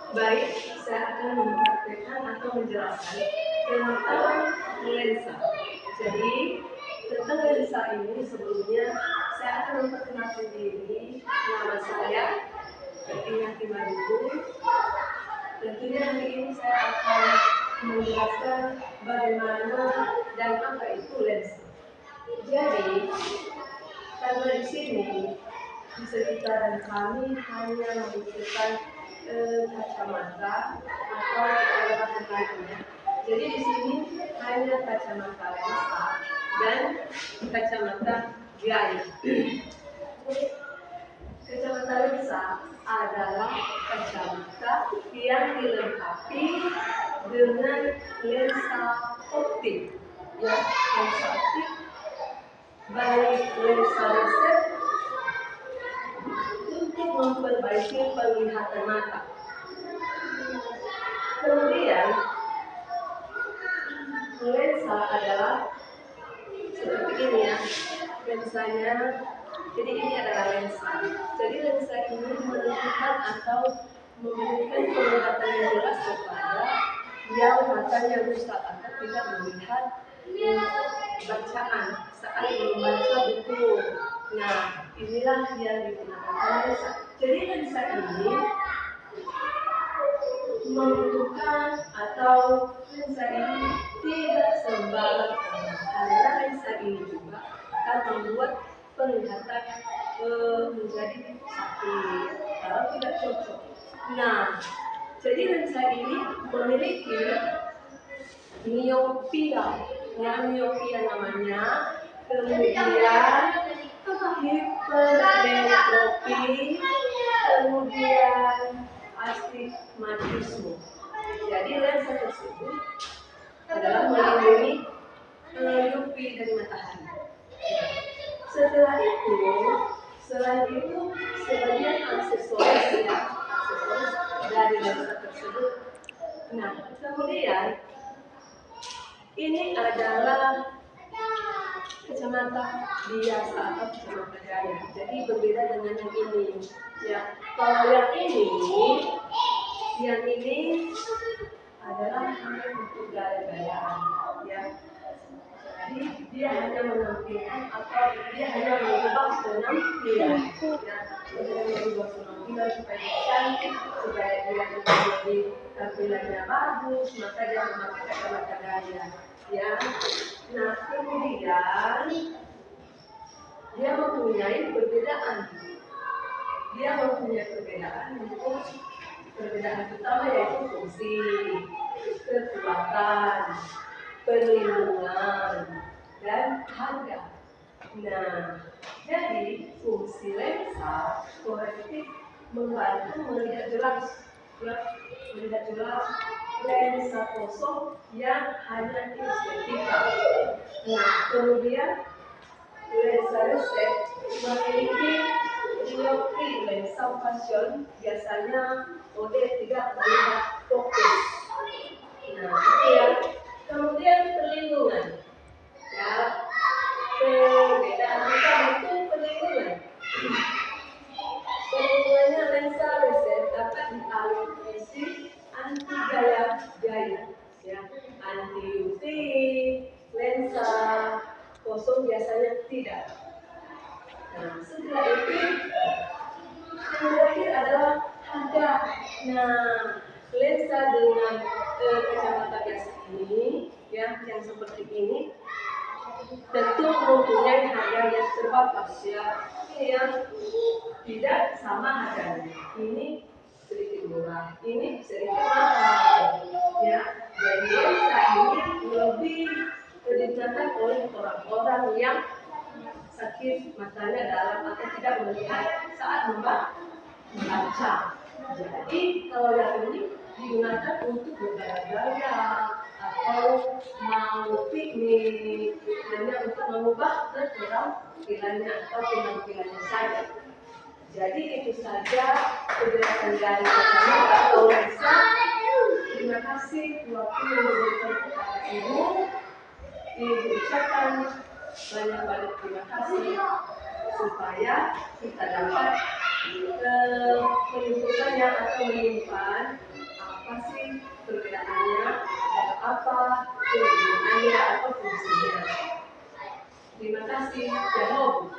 Baik, saya akan mempraktekkan atau menjelaskan tentang lensa. Jadi, tentang lensa ini sebelumnya saya akan memperkenalkan diri. Nama saya Ina Timarugu. Tentunya hari ini saya akan menjelaskan bagaimana dan apa itu lensa. Jadi, karena di sini di sekitaran kami hanya membutuhkan kacamata atau bahan lainnya. Jadi di sini hanya kacamata lensa dan kacamata gaya. Kacamata lensa adalah kacamata yang dilengkapi dengan lensa optik. Ya, lensa optik baik lensa laser untuk memperbaiki penglihatan mata. Kemudian lensa adalah seperti ini ya, lensanya. Jadi ini adalah lensa. Jadi lensa ini menentukan atau memberikan penglihatan yang jelas kepada yang matanya rusak atau tidak melihat bacaan saat membaca buku. Nah, inilah yang digunakan lensa. Jadi lensa ini membutuhkan atau lensa ini tidak sembarang karena lensa ini juga akan membuat penglihatan menjadi sakit kalau tidak cocok. Nah, jadi lensa ini memiliki miopia, yang miopia namanya, kemudian hipermetropi, kemudian astigmatisme. Jadi lensa tersebut adalah melindungi UV dari matahari. Setelah itu, selain itu sebagian aksesoris dari lensa tersebut. Nah, kemudian ini adalah kacamata biasa atau kacamata gaya. Jadi berbeda dengan yang ini. Ya, kalau yang ini adalah hanya untuk gaya-gayaan. Ya, jadi dia hanya menampilkan atau dia hanya mengubah penampilan. Ya, mengubah penampilan supaya dia cantik, supaya dia menjadi tampilannya bagus, maka dia memakai kacamata gaya. Ya, nah kemudian dia mempunyai perbedaan. Dia mempunyai perbedaan untuk perbedaan utama yaitu fungsi, kekuatan, perlindungan, dan harga. Nah, jadi fungsi lensa korektif membantu melihat jelas, lensa kosong yang hanya estetika. Nah, kemudian lensa laser memiliki dioptri lensa fusion biasanya model tidak melihat fokus. Nah, ya. Kemudian perlindungan. Ya, perbedaan itu perlindungan. Perlindungannya lensa laser dapat dialihkan anti gaya, ya, anti UV, lensa kosong biasanya tidak. Nah, setelah itu yang terakhir adalah harga. Nah, lensa dengan kacamata biasa ini, ya, yang seperti ini, tentu mempunyai harga yang terbatas, ya. Ini yang tidak sama harganya. Ini sedikit murah, ini sedikit mahal, ya. Jadi lensa ini lebih digunakan oleh orang-orang yang sakit matanya dalam atau tidak melihat saat membaca. Jadi kalau yang ini digunakan untuk bergaya-gaya atau mau piknik, hanya untuk mengubah penampilannya atau penampilannya saja. Jadi itu saja penjelasan dari kacamata atau lensa. Terima kasih waktu yang diberikan kepada Ibu. Ibu ucapkan banyak-banyak terima kasih supaya kita dapat menentukannya atau menyimpan perbedaannya, ada apa kegunaannya, apa fungsinya. Terima kasih. Shalom.